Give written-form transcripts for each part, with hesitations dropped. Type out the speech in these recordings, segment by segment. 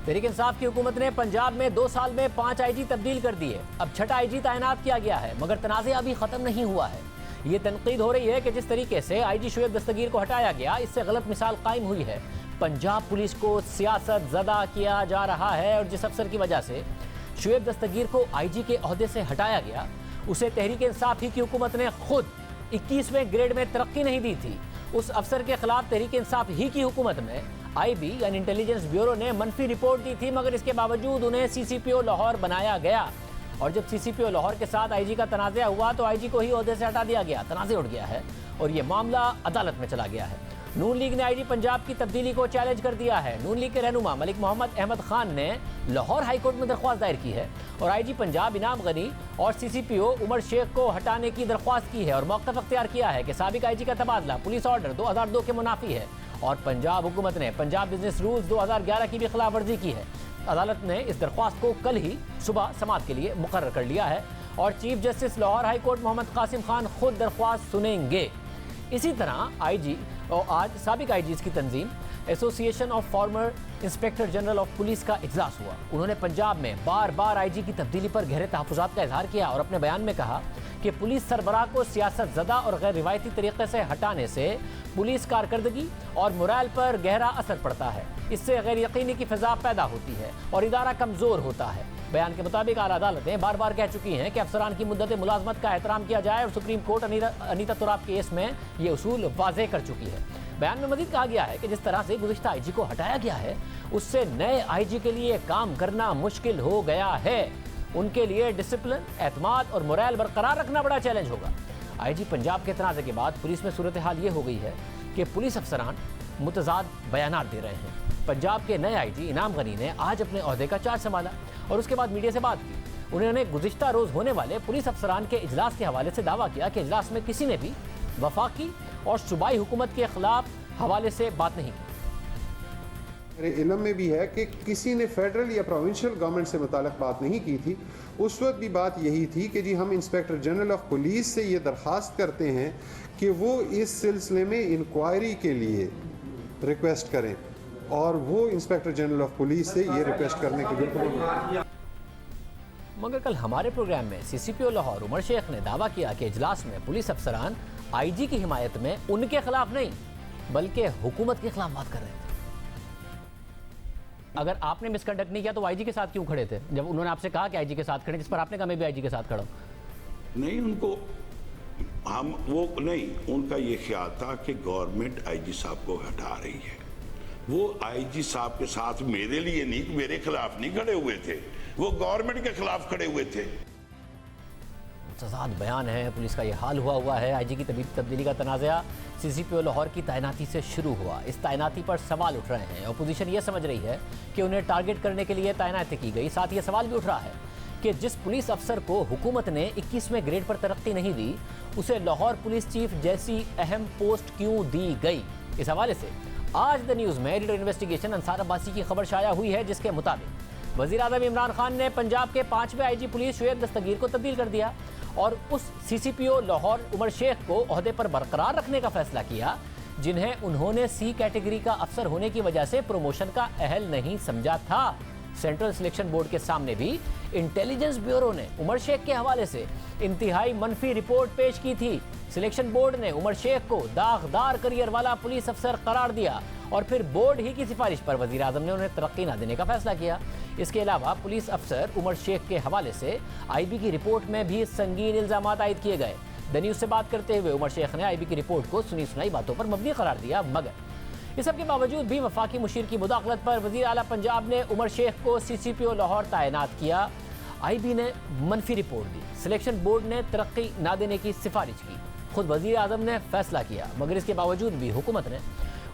तहरीक इंसाफ की हुकूमत ने पंजाब में 2 साल में 5 आईजी तब्दील कर दिए। अब छठा आईजी तैनात किया गया है, मगर तनाज़ा अभी ख़त्म नहीं हुआ है। ये तनकीद हो रही है कि जिस तरीके से आईजी शुएब दस्तगीर को हटाया गया, इससे गलत मिसाल कायम हुई है। पंजाब पुलिस को सियासत ज़दा किया जा रहा है और जिस अफसर की वजह से शुएब दस्तगीर को आईजी के ओहदे से हटाया गया, उसे तहरीक इंसाफ ही की हुकूमत ने खुद 21वें ग्रेड में तरक्की नहीं दी थी। उस अफसर के खिलाफ तहरीक इंसाफ ही की हुकूमत में आईबी यानी इंटेलिजेंस ब्यूरो ने मनफी रिपोर्ट दी थी, मगर इसके बावजूद उन्हें सीसीपीओ लाहौर बनाया गया। और जब सीसीपीओ लाहौर के साथ आईजी का तनाज़ा हुआ तो आईजी को ही ओहदे से हटा दिया गया। तनाज़ा उठ गया है और ये मामला अदालत में चला गया है। नून लीग ने आईजी पंजाब की तब्दीली को चैलेंज कर दिया है। नून लीग के रहनुमा मलिक मोहम्मद अहमद खान ने लाहौर हाईकोर्ट में दरख्वास्त दायर की है और आईजी पंजाब इनाम गनी और सीसीपीओ उमर शेख को हटाने की दरख्वास्त की है और मौक़िफ़ अख्तियार किया है कि साबिक आईजी का तबादला पुलिस ऑर्डर 2002 के मुनाफी है और पंजाब हुकूमत ने पंजाब बिजनेस रूल्स 2011 की भी खिलाफ वर्जी की है। अदालत ने इस दरख्वास्त को कल ही सुबह समाअत के लिए मुकर्रर कर लिया है और chief justice Lahore high court Mohammad Qasim Khan खुद दरख्वास्त सुनेंगे। इसी तरह आईजी और आज साबिक आईजीज की तंजीम association of former inspector general of police का इजलास हुआ। उन्होंने पंजाब में बार बार आईजी की तब्दीली पर गहरे तहफ़्फ़ुज़ात का इजहार किया और अपने बयान में कहा कि पुलिस सरबराह को सियासत ज़दा और गैर रिवायती तरीके से हटाने से पुलिस कारकर्दगी और मोरल पर गहरा असर पड़ता है। इससे गैर यकीनी की फ़िज़ा पैदा होती है और इदारा कमज़ोर होता है। बयान के मुताबिक आला अदालतें बार बार कह चुकी हैं कि अफसरान की मुद्दत मुलाजमत का एहतराम किया जाए और supreme court Anita Turab case में ये उसूल वाज़ेह कर चुकी है। बयान में मजीद कहा गया है कि जिस तरह से गुज़िश्ता आईजी को हटाया गया है, उससे नए आईजी के लिए काम करना मुश्किल हो गया है। उनके लिए डिसिप्लिन, एतमाद और मोरल बरकरार रखना बड़ा चैलेंज होगा। आईजी पंजाब के तनाज़े के बाद पुलिस में सूरत हाल ये हो गई है कि पुलिस अफसरान मुतज़ाद बयानात दे रहे हैं। पंजाब के नए आईजी इनाम गनी ने आज अपने ओहदे का चार्ज संभाला और उसके बाद मीडिया से बात की। उन्होंने गुज़िश्ता रोज़ होने वाले पुलिस अफसरान के इजलास के हवाले से दावा किया कि इजलास में किसी ने भी वफाकी और सूबाई हुकूमत के खिलाफ हवाले से बात नहीं की। मेरे इल्म में भी है कि किसी ने फेडरल या प्रोविंशियल गवर्नमेंट से मुताल्लिक़ बात नहीं की थी। उस वक्त भी बात यही थी कि जी हम इंस्पेक्टर जनरल ऑफ पुलिस से ये दरख्वास्त करते हैं कि वो इस सिलसिले में इंक्वायरी के लिए रिक्वेस्ट करें और वो इंस्पेक्टर जनरल ऑफ पुलिस से ये रिक्वेस्ट करने के बिल्कुल। मगर कल हमारे प्रोग्राम में सीसीपीओ लाहौर उमर शेख ने दावा किया कि इजलास में पुलिस अफसरान आईजी की हिमायत में उनके खिलाफ नहीं बल्कि हुकूमत के खिलाफ बात कर रहे थे। अगर आपने मिसकंडक्ट नहीं किया तो आईजी के साथ क्यों खड़े थे जब उन्होंने आपसे कहा कि आईजी के साथ खड़े, जिस पर आपने कहा मैं भी आईजी के साथ खड़ा हूं? नहीं, उनको हम वो नहीं, उनका ये ख्याल था कि गवर्नमेंट आईजी साहब को हटा रही है। वो आईजी साहब के साथ मेरे लिए नहीं, मेरे खिलाफ नहीं खड़े हुए थे, वो गवर्नमेंट के खिलाफ खड़े हुए थे। मुतज़ाद बयान है, पुलिस का ये हाल हुआ है। आईजी की तब्दीली का तनाज़ा सीसीपीओ लाहौर की तैनाती से शुरू हुआ। इस तैनाती पर सवाल उठ रहे हैं। अपोजिशन ये समझ रही है कि उन्हें टारगेट करने के लिए तैनाती की गई। साथ ये सवाल भी उठ रहा है कि जिस पुलिस अफसर को हुकूमत ने 21वें ग्रेड पर तरक्की नहीं दी, उसे लाहौर पुलिस चीफ जैसी अहम पोस्ट क्यों दी गई। इस हवाले से आज द न्यूज़ में एडिटर इन्वेस्टिगेशन अंसार अब्बासी की खबर शाया हुई है, जिसके मुताबिक वज़ीर आज़म इमरान खान ने पंजाब के 5वें आईजी पुलिस शुएब दस्तगीर को तब्दील कर दिया और उस सीसीपीओ लाहौर उमर शेख को ओहदे पर बरकरार रखने का फैसला किया, जिन्हें उन्होंने सी कैटेगरी का अफसर होने की वजह से प्रमोशन का अहल नहीं समझा था। सेंट्रल सिलेक्शन बोर्ड के सामने भी इंटेलिजेंस ब्यूरो ने उमर शेख के हवाले से इंतहाई मनफी रिपोर्ट पेश की थी। सिलेक्शन बोर्ड ने उमर शेख को दागदार करियर वाला पुलिस अफसर करार दिया और फिर बोर्ड ही की सिफारिश पर वज़ीर आज़म ने उन्हें तरक्की न देने का फैसला किया। इसके अलावा पुलिस अफसर उमर शेख के हवाले से आईबी की रिपोर्ट में भी संगीन इल्ज़ाम आयद किए गए। द न्यूज़ से बात करते हुए उमर शेख ने आईबी की रिपोर्ट को सुनी सुनाई बातों पर मबनी करार दिया, मगर इस सब के बावजूद भी वफाकी मुशीर की मुदाखलत पर वज़ीर आला पंजाब ने उमर शेख को सीसीपीओ लाहौर तैनात किया। आईबी ने मनफी रिपोर्ट दी, सिलेक्शन बोर्ड ने तरक्की न देने की सिफारिश की, खुद वज़ीर आज़म ने फैसला किया, मगर इसके बावजूद भी हुकूमत ने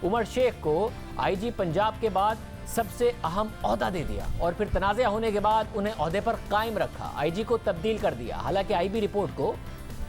उमर शेख को आईजी पंजाब के बाद सबसे अहम ओहदा दे दिया और फिर तनाज़ा होने के बाद उन्हें ओहदे पर कायम रखा, आईजी को तब्दील कर दिया। हालांकि आईबी रिपोर्ट को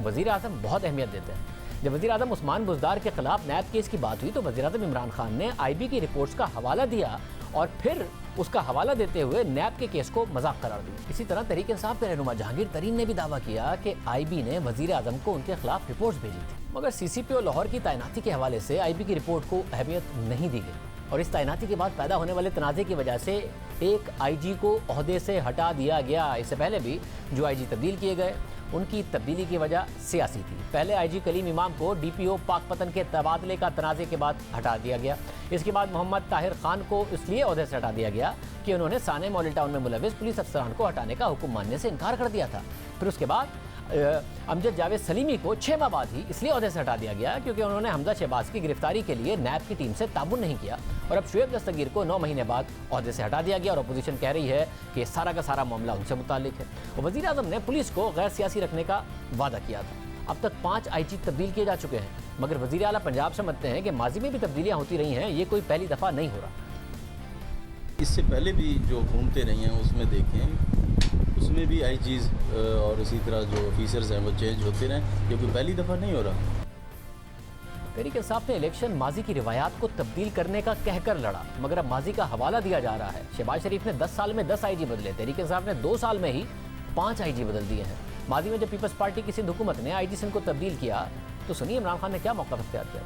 वज़ीर आज़म बहुत अहमियत देते हैं। जब वज़ीर आज़म उस्मान बुज़दार के खिलाफ नैब केस की बात हुई तो वज़ीर आज़म इमरान खान ने आईबी की रिपोर्ट्स का हवाला दिया और फिर उसका हवाला देते हुए नैब के केस को मजाक करार दिया। इसी तरह तहरीक इंसाफ के रहनुमा जहांगीर तरीन ने भी दावा किया कि आईबी ने वज़ीर आज़म को उनके खिलाफ रिपोर्ट्स भेजी थी, मगर सीसीपीओ लाहौर की तैनाती के हवाले से आईबी की रिपोर्ट को अहमियत नहीं दी गई। और इस तैनाती के बाद पैदा होने वाले तनाज़े की वजह से एक आईजी को ओहदे से हटा दिया गया। इससे पहले भी जो आईजी तब्दील किए गए उनकी तब्दीली की वजह सियासी थी। पहले आईजी कलीम इमाम को डीपीओ पाकपतन के तबादले का तनाज़े के बाद हटा दिया गया। इसके बाद मोहम्मद ताहिर खान को इसलिए ओहदे से हटा दिया गया कि उन्होंने साने मॉडल टाउन में मुलविस पुलिस अफसरान को हटाने का हुक्म मानने से इनकार कर दिया था। फिर उसके बाद अमजद जावेद सलीमी को 6 माह बाद ही इसलिए ओहदे से हटा दिया गया क्योंकि उन्होंने हमजा शहबाज की गिरफ्तारी के लिए नैब की टीम से ताबुन नहीं किया। और अब शुएब दस्तगीर को 9 महीने बाद ओहदे से हटा दिया गया और अपोजिशन कह रही है कि सारा का सारा मामला उनसे मुतालिक है। और वज़ीर आज़म ने पुलिस को गैर सियासी रखने का वादा किया था। अब तक 5 आईजी तब्दील किए जा चुके हैं, मगर वज़ीर आला पंजाब समझते हैं कि माजी में भी तब्दीलियाँ होती रही हैं, ये कोई पहली दफ़ा नहीं हो रहा। इससे पहले भी जो घूमते रही हैं उसमें देखें, उसमें भी आईजीज़ और इसी तरह जो ऑफिसर्स हैं वो चेंज होते रहे, ये कोई पहली दफ़ा नहीं हो रहा। तहरीक इंसाफ ने इलेक्शन माजी की रिवायात को तब्दील करने का कहकर लड़ा, मगर अब माजी का हवाला दिया जा रहा है। शहबाज शरीफ ने 10 साल में 10 आईजी बदले, तहरीक इंसाफ ने 2 साल में ही 5 आईजी बदल दिए हैं। माजी में जब पीपल्स पार्टी की सिंध हुकूमत ने आईजी सिंध को तब्दील किया तो सुनिए इमरान खान ने क्या मौका अख्तियार किया।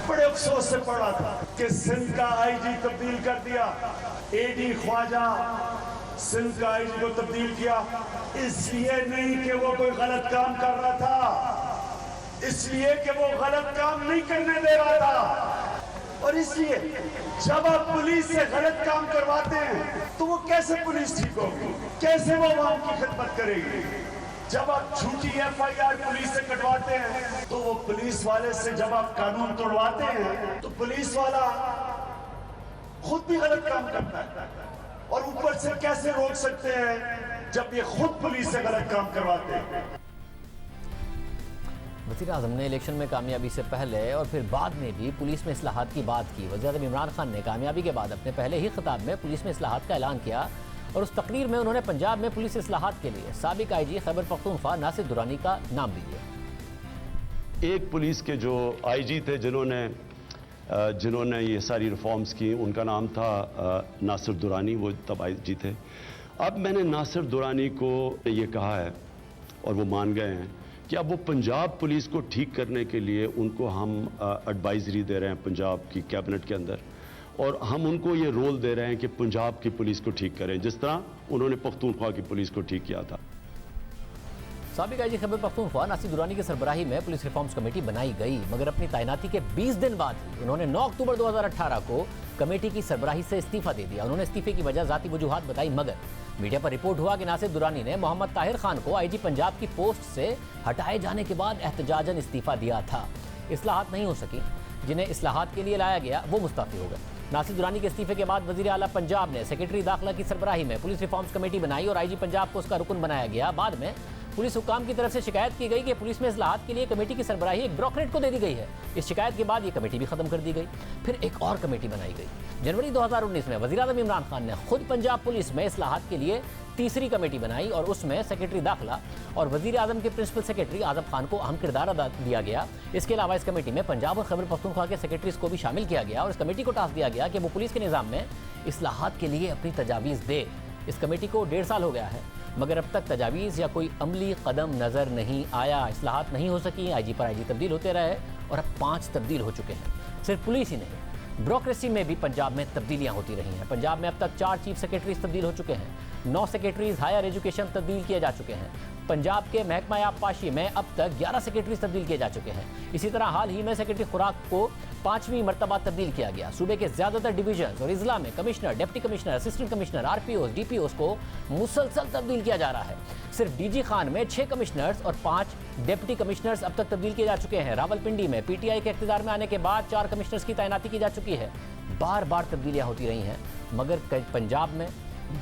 बड़े अफसोस से पड़ा था कि सिंध का आईजी तब्दील कर दिया, एडी ख्वाजा सिंध का आईजी को तब्दील किया, इसलिए नहीं कि वो कोई गलत काम कर रहा था, इसलिए कि वो गलत काम नहीं करने दे रहा था। और इसलिए जब आप पुलिस से गलत काम करवाते हैं तो वो कैसे पुलिस ठीक होगी, कैसे वो आवाम की खिदमत करेगी। जब आप झूठी FIR पुलिस से कटवाते हैं तो वो पुलिस वाले से जब आप कानून तोड़वाते हैं तो पुलिस वाला खुद भी गलत काम करता है, और ऊपर से कैसे रोक सकते हैं जब ये खुद पुलिस से गलत काम करवाते हैं। वज़ीर आज़म ने इलेक्शन में कामयाबी से पहले और फिर बाद में भी पुलिस में इस्लाहात की बात की। वज़ीर आज़म इमरान खान ने कामयाबी के बाद अपने पहले ही खिताब में पुलिस में इस्लाहात का ऐलान किया और उस तकरीर में उन्होंने पंजाब में पुलिस इस्लाहात के लिए साबिक आईजी खैबर पख्तूनख्वा नासिर दुरानी का नाम भी लिया। एक पुलिस के जो आईजी थे जिन्होंने ये सारी रिफॉर्म्स की, उनका नाम था नासिर दुरानी, वो तब आईजी थे। अब मैंने नासिर दुरानी को ये कहा है और वो मान गए हैं कि अब वो पंजाब पुलिस को ठीक करने के लिए उनको हम एडवाइजरी दे रहे हैं पंजाब की कैबिनेट के अंदर, और हम उनको ये रोल दे रहे हैं कि पंजाब की पुलिस को ठीक करें जिस तरह उन्होंने पख्तूनख्वा की पुलिस को ठीक किया था। साबिक आईजी खैबर पख्तूनख्वा नासिर दुरानी की सरबराही में पुलिस रिफॉर्म्स कमेटी बनाई गई, मगर अपनी तैनाती के 20 दिन बाद ही उन्होंने 9 अक्टूबर 2018 को कमेटी की सरबराही से इस्तीफा दे दिया। उन्होंने इस्तीफे की वजह जाती वजूहात बताई, मगर मीडिया पर रिपोर्ट हुआ कि नासिर दुरानी ने मोहम्मद ताहिर खान को आईजी पंजाब की पोस्ट से हटाए जाने के बाद एहतजाजन इस्तीफा दिया था। इस्लाहात नहीं हो सकी, जिन्हें इस्लाहात के लिए लाया गया वो मुस्ताफी हो गए। नासिर दुरानी के इस्तीफे के बाद वज़ीर आला पंजाब ने सेक्रेटरी दाखिला की सरबराही में पुलिस रिफॉर्म्स कमेटी बनाई और आईजी पंजाब को उसका रुकन बनाया गया। बाद में पुलिस हुकाम की तरफ से शिकायत की गई कि पुलिस में इस्लाहात के लिए कमेटी की सरबराही एक ब्यूरोक्रेट को दे दी गई है। इस शिकायत के बाद ये कमेटी भी खत्म कर दी गई। फिर एक और कमेटी बनाई गई। जनवरी 2019 में वज़ीर आज़म इमरान खान ने खुद पंजाब पुलिस में इस्लाहात के लिए तीसरी कमेटी बनाई और उसमें सेक्रेटरी दाखिला और वज़ीर आज़म के प्रिंसिपल सेक्रेटरी आज़म खान को अहम किरदार अदा दिया गया। इसके अलावा इस कमेटी में पंजाब और खैबर पख्तूनख्वा के सेक्रेटरीज को भी शामिल किया गया और इस कमेटी को टास्क दिया गया कि वो पुलिस के निज़ाम में इस्लाहात के लिए अपनी तजावीज़ दे। इस कमेटी को 1.5 साल हो गया है, मगर अब तक तजावीज़ या कोई अमली कदम नज़र नहीं आया। इस्लाहात नहीं हो सकी, आईजी पर आईजी तब्दील होते रहे और अब 5 तब्दील हो चुके हैं। सिर्फ पुलिस ही नहीं, ब्यूरोक्रेसी में भी पंजाब में तब्दीलियां होती रही हैं। पंजाब में अब तक 4 चीफ सेक्रेटरीज तब्दील हो चुके हैं, 9 सेक्रेटरीज हायर एजुकेशन तब्दील किए जा चुके हैं। पंजाब के महकमा आबपाशी में अब तक 11 सेक्रेटरीज तब्दील किए जा चुके हैं। इसी तरह हाल ही में सेक्रेटरी खुराक को 5वीं मरतबा तब्दील किया गया। सूबे के ज्यादातर डिवीजन और इजला में commissioner, deputy commissioner, assistant commissioner, RPOs, DPOs को मुसलसल तब्दील किया जा रहा है। सिर्फ DG खान में 6 कमिश्नर्स और 5 डिप्टी कमिश्नर्स अब तक तब्दील किए जा चुके हैं। रावलपिंडी में PTI के इख्तियार में आने के बाद 4 कमिश्नर्स की तैनाती की जा चुकी है। बार बार तब्दीलियां होती रही हैं, मगर पंजाब में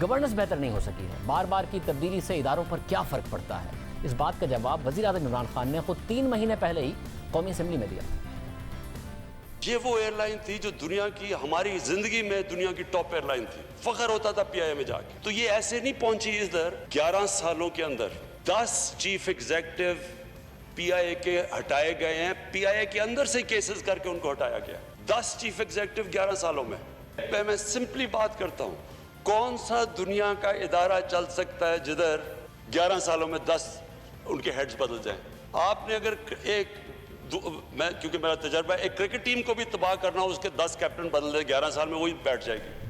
गवर्नेंस बेहतर नहीं हो सकी है। बार बार की तब्दीली से इदारों पर क्या फ़र्क पड़ता है, इस बात का जवाब वज़ीर आज़म इमरान खान ने खुद 3 महीने पहले ही कौमी असेंबली में दिया। ये वो एयरलाइन थी जो दुनिया की, हमारी जिंदगी में दुनिया की टॉप एयरलाइन थी। फख्र होता था PIA में जाके। तो ये ऐसे नहीं पहुंची इधर। 11 सालों के अंदर 10 चीफ एग्जीक्यूटिव PIA के हटाए गए हैं। PIA के अंदर से केसेस करके उनको हटाया गया। 10 चीफ एग्जीक्यूटिव 11 सालों में। मैं सिंपली बात करता हूं, कौन सा दुनिया का इदारा चल सकता है जिधर 11 सालों में 10 उनके हेड्स बदल जाएं। आपने अगर एक मैं क्योंकि मेरा तजर्बा एक क्रिकेट टीम को भी तबाह करना, उसके 10 कैप्टन बदल दे 11 साल में, वही बैठ जाएगी।